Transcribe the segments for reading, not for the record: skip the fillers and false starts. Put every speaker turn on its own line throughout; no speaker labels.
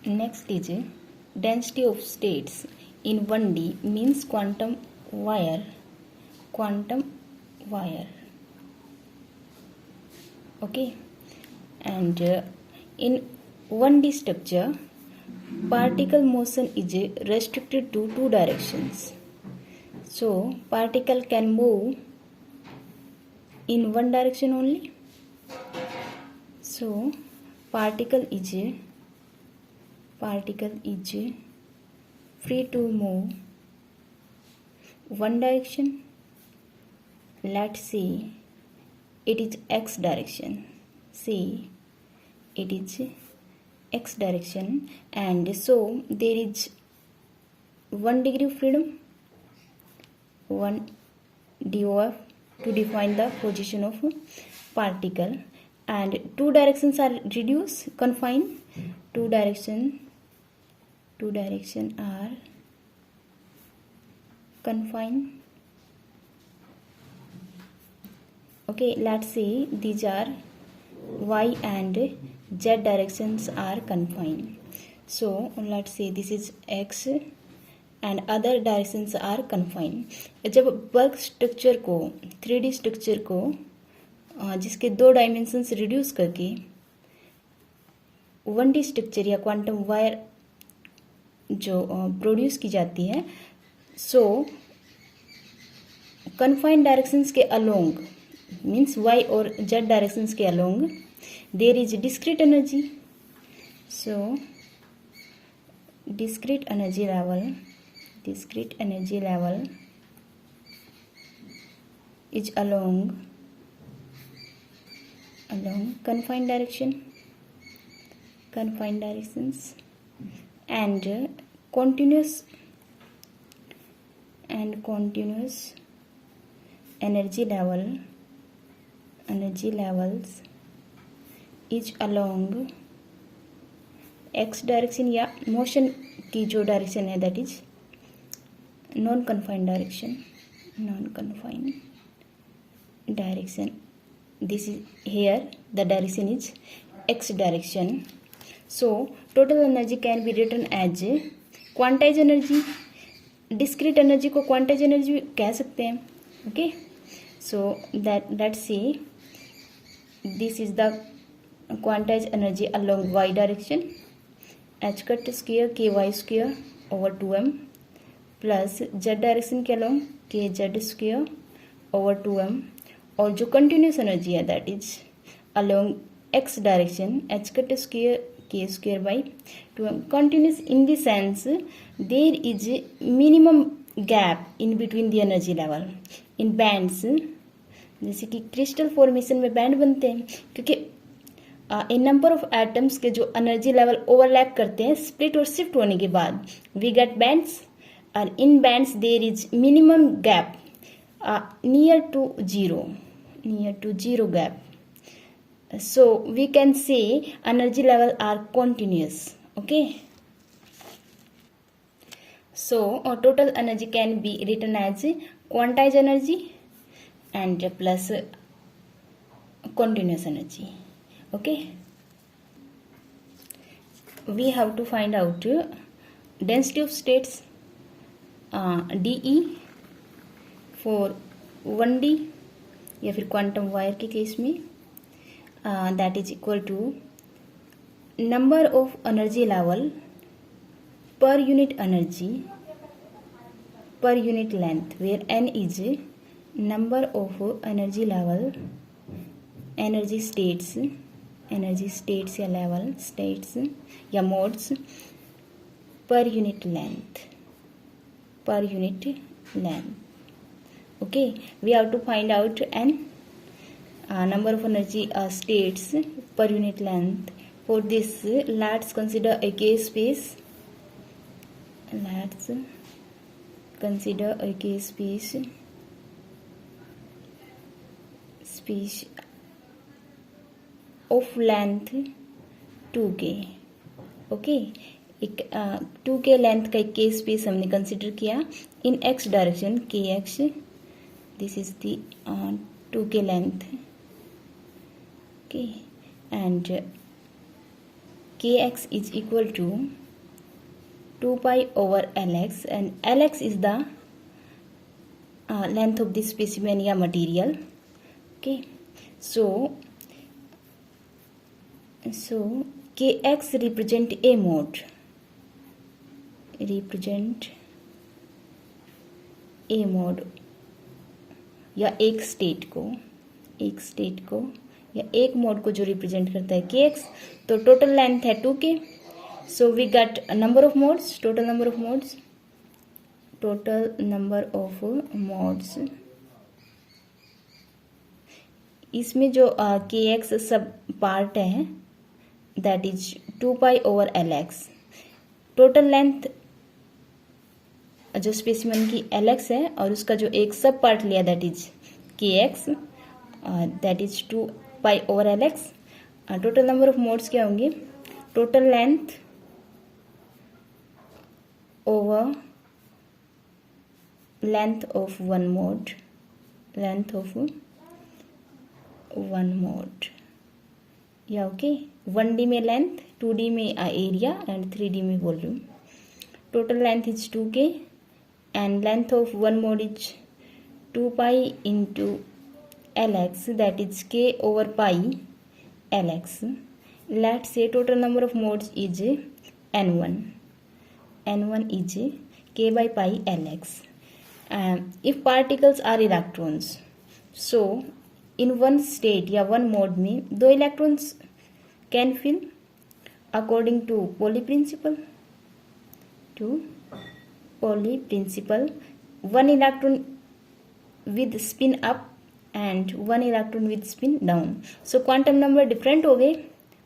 Next is density of states in 1D means quantum wire. Okay, and in 1D structure, particle motion is restricted to two directions. So particle can move in one direction only. So particle is free to move one direction. Let's say it is x direction. See, it is x direction, and so there is 1 degree of freedom, 1 DOF to define the position of particle, and two directions are reduced, confined. Two direction are confined. Okay, let's say these are y and z directions are confined. So let's say this is x and other directions are confined. जब bulk structure को 3D structure को जिसके दो dimensions reduce करके 1D structure या quantum wire जो produce की जाती है, सो कन्फाइंड डायरेक्शंस के अलोंग मीन्स y और z डायरेक्शंस के along there is discrete energy. So discrete energy level is along confined directions, and continuous energy levels is along x direction या motion की जो direction है that is non confined direction. This is here the direction is x direction. So total energy can be written as quantize energy. Discrete energy को quantize energy कह सकते हैं. Okay, so that see this is the quantize energy along y direction. h cut square k y square over 2m plus z direction के along k z square over 2m, और जो continuous energy है that is along x direction h cut square k square by 2m. Continuous in the sense there is minimum gap in between the energy level in bands. जैसे कि crystal formation में band बनते हैं क्योंकि इन number of atoms के जो energy level overlap करते हैं स्प्लिट और शिफ्ट होने के बाद वी गेट बैंड्स, और इन bands there is minimum gap near to zero gap. so we can say energy level are continuous. Okay, so total energy can be written as quantized energy and plus continuous energy. Okay, we have to find out density of states DE for 1D या फिर quantum wire के case में that is equal to number of energy level पर unit energy per unit length, where n is number of energy level, energy states या level states या modes per unit length. Okay, we have to find out n number of energy states per unit length. For this, let's consider a case space. Space of length 2k. Okay, एक 2k length का एक case space हमने consider किया इन x direction kx. This is the 2k length. Okay, and kx is equal to 2 pi over lx, and lx is the length of this specimen या material. Okay, so kx represent a mode, या एक state को या एक mode को जो represent करता है kx. तो टोटल लेंथ है 2k. So we got number of modes, total number of modes. इसमें जो kx सब पार्ट है that is 2 pi over lx. Total length जो स्पेसिमन की lx है और उसका जो एक सब पार्ट लिया that is kx, that is 2 pi over lx. Total number of modes क्या होंगे? Total length over length of one mod, या ओके. 1D में लेंथ, 2D में एरिया एंड 3D में volume. Total length is 2k and length of one mode is 2 pi into lx, that is k over pi lx. Let's say total number of modes is n1 is k by pi lx. If particles are electrons, so in one state या one mode में 2 electrons can fill according to Pauli principle. One electron with spin up and one electron with spin down. So quantum number different हो गए.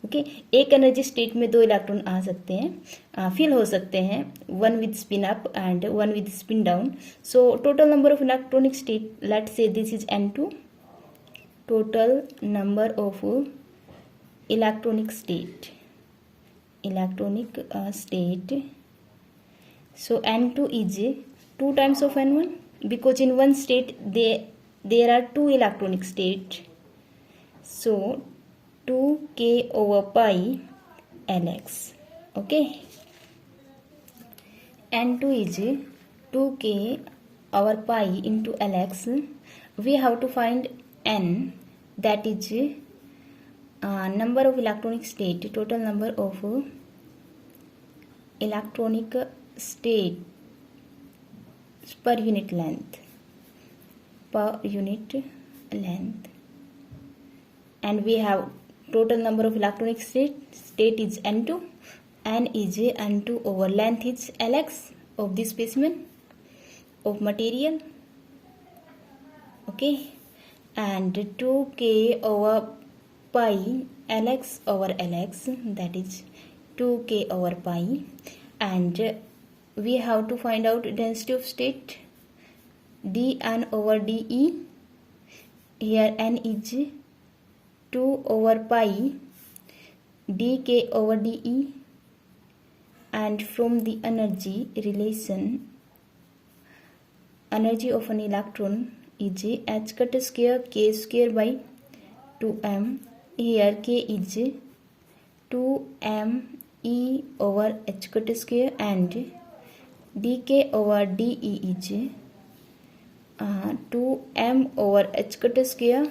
Okay, एक energy state में 2 electron आ सकते हैं, fill हो सकते हैं, one with spin up and one with spin down. So total number of electronic state, let's say this is n2. Total number of electronic state. So n2 is 2 times of n1 because in one state there are 2 electronic states. So 2k over pi lx. Okay, n2 is 2k over pi into lx. We have to find n, that is number of electronic state, total number of electronic state per unit length, and we have total number of electronic state is n2. N is n2 over length is lx of this specimen of material. Okay, and 2k over pi lx over lx, that is 2k over pi, and we have to find out density of state dn over de. Here n is 2 over pi dk over de, and from the energy relation, energy of an electron is h cut square k square by 2m. Here k is 2m e over h cut square and dk over de is 2m over h cut square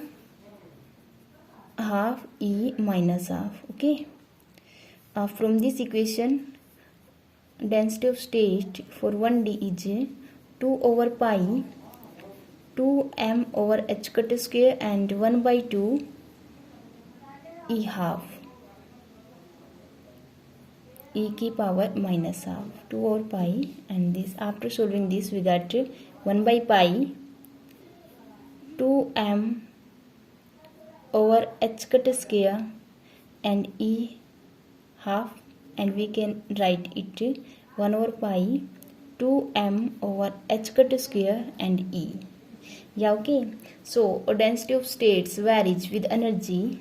half e minus half. Okay, from this equation density of state for 1D is 2 over pi 2m over h cut square and 1 by 2 e half, e की power minus half, 2 over pi, and this after solving this we got 1 by pi 2m over h cut square and e half, and we can write it 1 over pi 2m over h cut square and e. Yeah, okay. So density of states varies with energy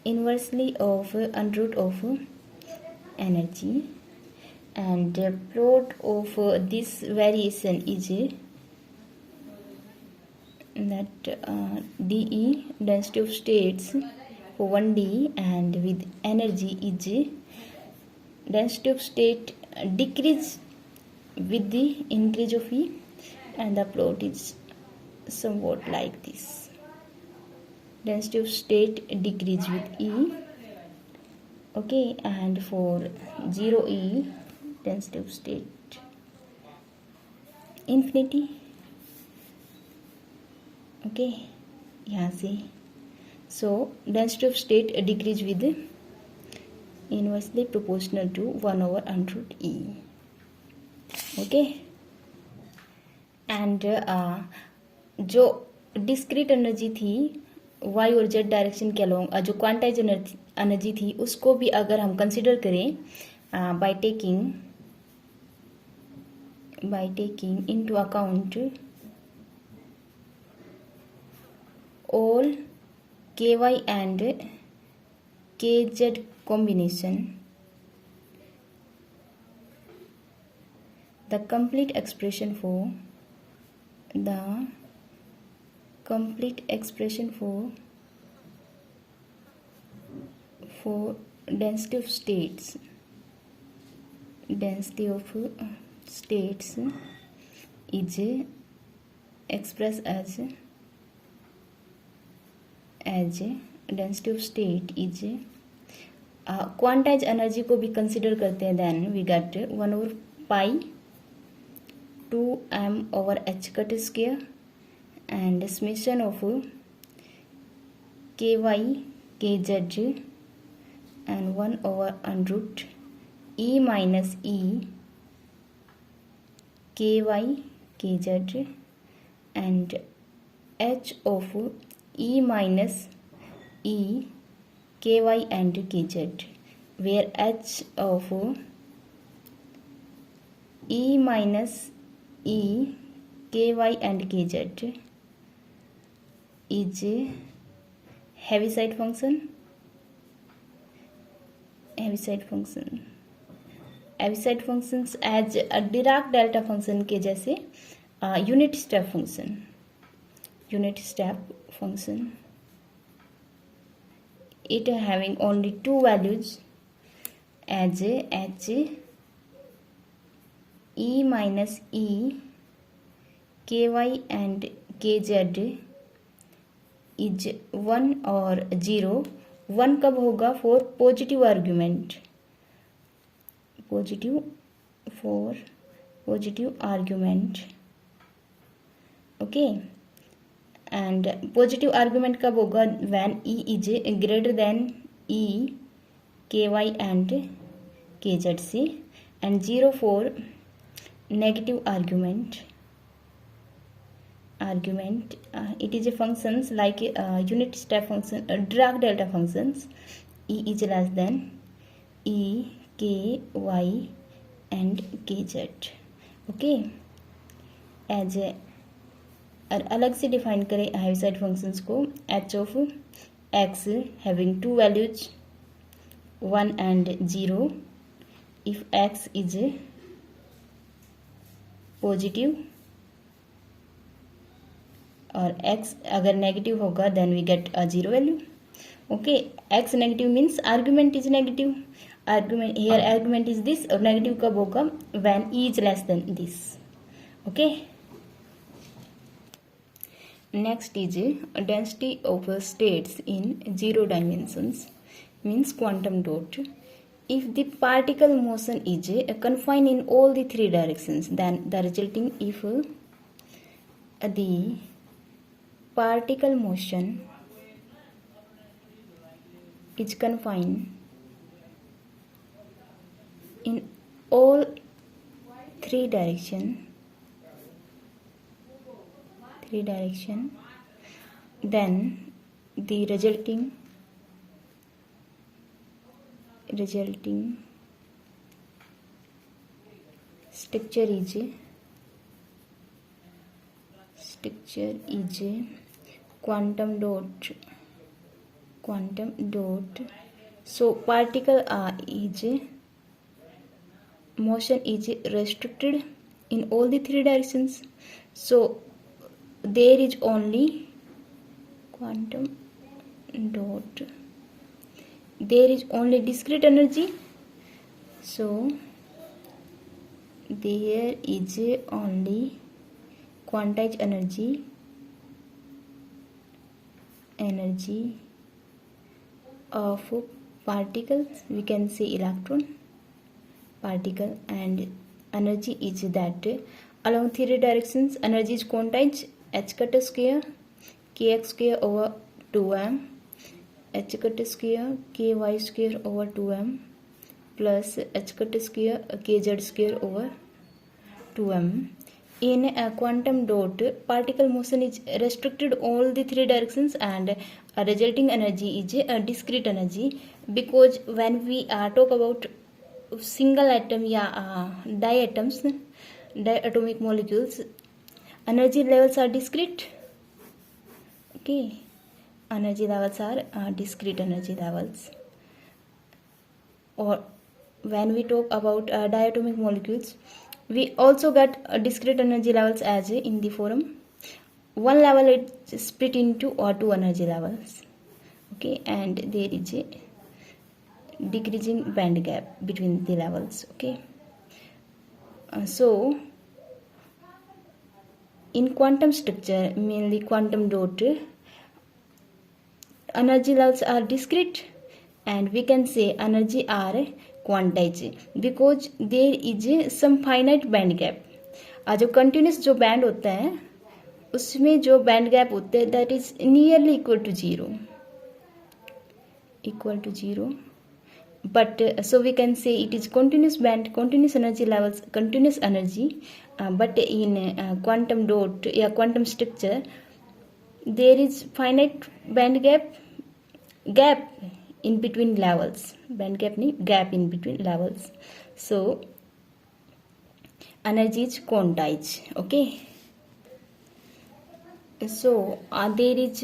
inversely of under root of energy, and the plot of this variation is that dE, density of states, for 1D and with energy is density of state decrease with the increase of E, and the plot is somewhat like this. Density of state decrease with E, okay, and for 0E density of state infinity, okay, यहाँ से. So density of state decrease with inversely proportional to 1 over under root E, okay. And जो discrete energy थी Y और Z direction के along, जो quantize energy थी उसको भी अगर हम कंसिडर करें by taking into account all के y and k Z combination, the complete expression for density of states is expressed as density of state is quantize energy को भी कंसिडर करते हैं. Then we get 1 over pi 2m over h cut square and summation of ky kz and 1 over under root e minus e ky kz and h of e minus e ky and kz, where h of e minus e ky and kz is heaviside function functions as a Dirac delta function के जैसे unit step function. It having only two values as h e minus e ky and kz is 1 or 0. 1 कब होगा? for positive argument, okay. And positive argument कब होगा? when e is greater than e ky and kz से, and 0 for negative argument. It is a functions like unit step function, Dirac delta functions. E is less than e ky and kz, okay. as a अलग से define करें Heaviside functions को, h of x having two values 1 and 0 if x is positive, और x अगर negative होगा then we get a 0 value, okay. x negative means argument is negative, argument is this, और negative कब होगा? When e is less than this, okay. Next is density of states in 0 dimensions, means quantum dot. If the particle motion is confined in all the 3 directions, then the resulting, if the particle motion is confined in all 3 directions, then the resulting structure is quantum dot. So particle is motion is restricted in all the 3 directions, so there is only quantum dot there is only discrete energy. So there is only quantized energy of particles, we can say electron particle, and energy is that along 3 directions energy is quantized h cut square kx square over 2m h cut square ky square over 2m plus h cut square kz square over 2m. In a quantum dot, particle motion is restricted all the 3 directions, and a resulting energy is a discrete energy, because when we talk about single atom या diatomic molecules, energy levels are discrete. Okay, energy levels are discrete energy levels. Or when we talk about diatomic molecules, we also get discrete energy levels as in the forum. One level is split into 2 energy levels. Okay, and there is a decreasing band gap between the levels. Okay, so in quantum structure, mainly quantum dot, energy levels are discrete, and we can say energy are quantized because there is some finite band gap. जो continuous जो band होता है उसमें जो band gap होते हैं that is nearly equal to zero, but so we can say it is continuous band, continuous energy levels, continuous energy, but in quantum dot या quantum structure there is finite band gap in between levels. Band gap नहीं, gap in between levels. So energy is quantized. Okay, so there is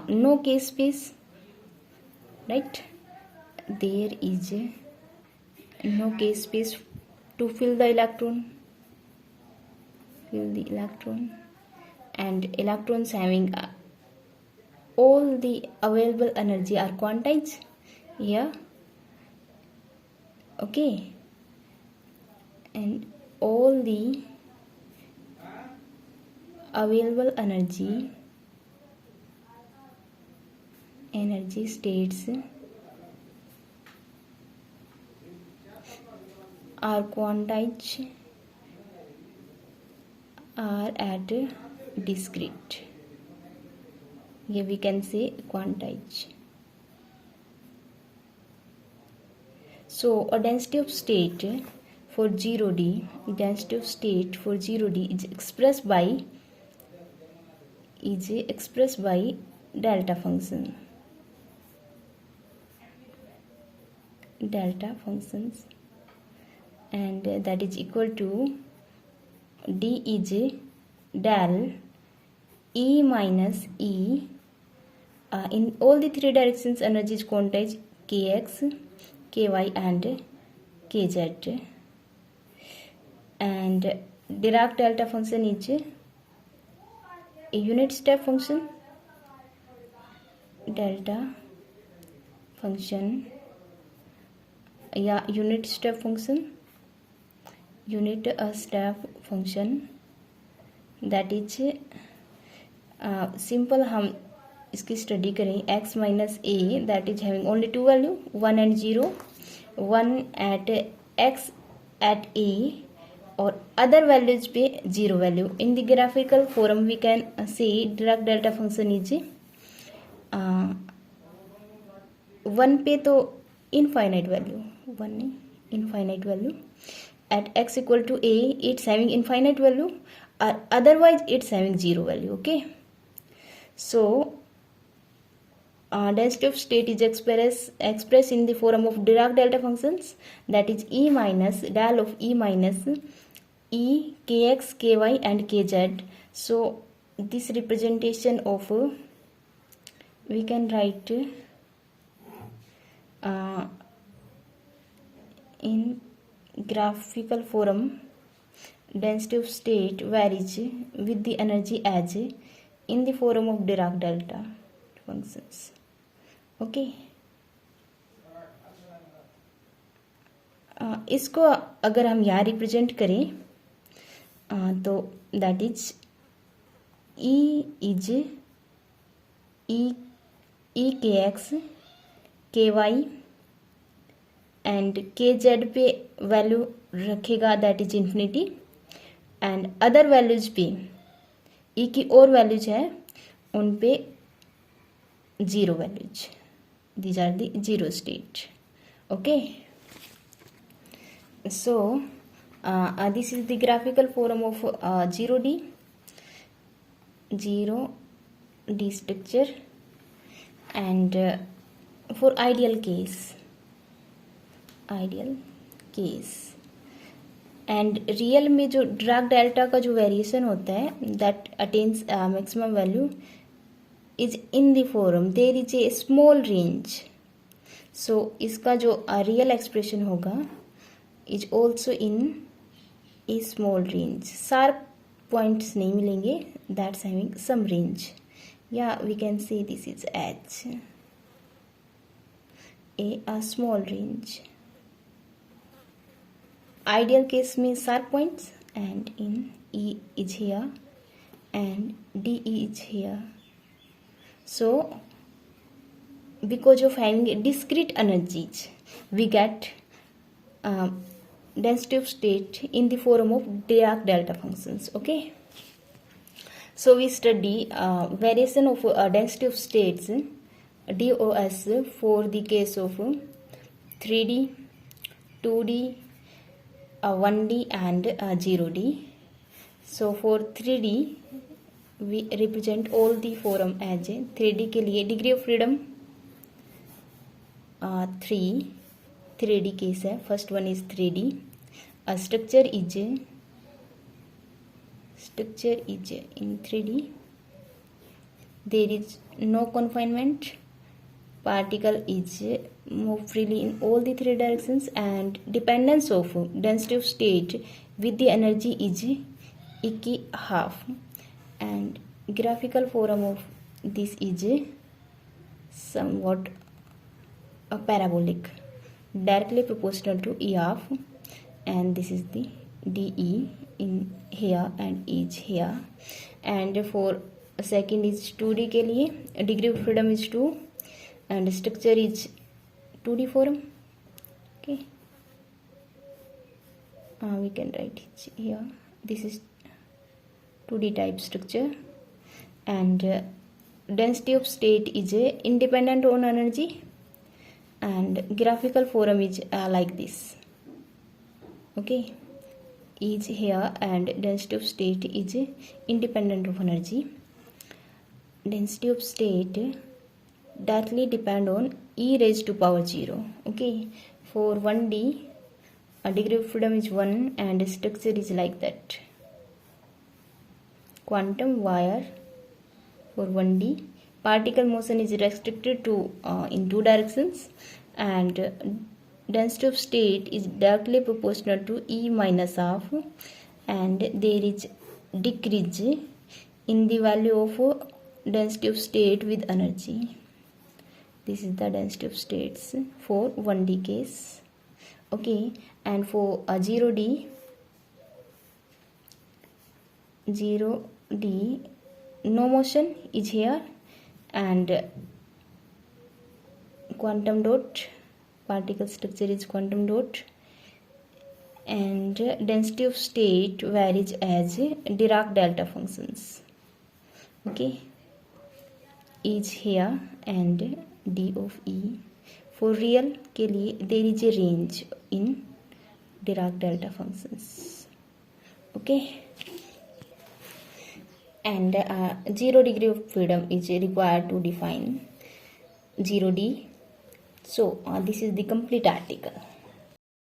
no k space, right? There is no k space to fill the electron, and electrons having all the available energy are quantized here. Okay, and all the available energy states are quantized, are at discrete. Here we can say quantized. So a density of state for 0D, is expressed by delta functions, and that is equal to D is del E minus E. In all the 3 directions energy is quantized kx, ky and kz, and Dirac delta function is a unit step function. Delta function या unit step function that is simple. हम इसकी study करें x minus a, that is having only 2 value 1 and 0, 1 at x at a or other values पे 0 value. In the graphical form we can say Dirac delta function is 1 पे तो infinite value, 1 infinite value, at x equal to a it's having infinite value, or otherwise it's having 0 value. Okay, so density of state is expressed in the form of Dirac delta functions, that is E minus del of E minus E kx, ky and kz. So this representation of we can write in graphical form. Density of state varies with the energy as in the form of Dirac delta functions. Okay. इसको अगर हम यहाँ represent करें तो that is E is E k x k y and k z पे value रखेगा that is infinity and other values पे E की और वैल्यूज है उन पे zero values, these are the zero state. Okay, so this is the graphical form of 0D structure and for ideal case and real में जो drag delta का जो वेरिएशन होता है that attains maximum value is in the form there is a small range. So इसका जो real expression होगा is also in a small range. Sharp points नहीं मिलेंगे, that's having some range. Yeah, we can say this is H. A small range. Ideal case में sharp points and in E is here and DE is here. So because of having discrete energies, we get density of state in the form of Dirac delta functions. Okay, so we study variation of density of states DOS for the case of 3D, 2D, 1D and 0D. So for 3D we represent all the form as 3D के लिए degree of freedom 3D case है. First one is 3D. A structure is in 3D. There is no confinement. Particle is move freely in all the three directions and dependence of density of state with the energy is equal half and graphical form of this is somewhat a parabolic directly proportional to E of, and this is the DE in here and E is here. And for second is 2D के लिए degree of freedom is 2 and structure is 2D form. Okay, we can write it here. This is 2D type structure and density of state is independent on energy and graphical form is like this. Okay, is here and density of state is independent of energy. Density of state directly depend on e raised to power 0. Okay, for 1D a degree of freedom is 1 and structure is like that. Quantum wire for 1D particle motion is restricted to in two directions and density of state is directly proportional to E minus half and there is decrease in the value of density of state with energy. This is the density of states for 1D case. Okay, and for 0D no motion is here and quantum dot particle structure is quantum dot and density of state varies as Dirac delta functions. Okay, is here and D of E. For real के लिए there is a range in Dirac delta functions. Okay, and 0 degree of freedom is required to define 0D. So this is the complete article.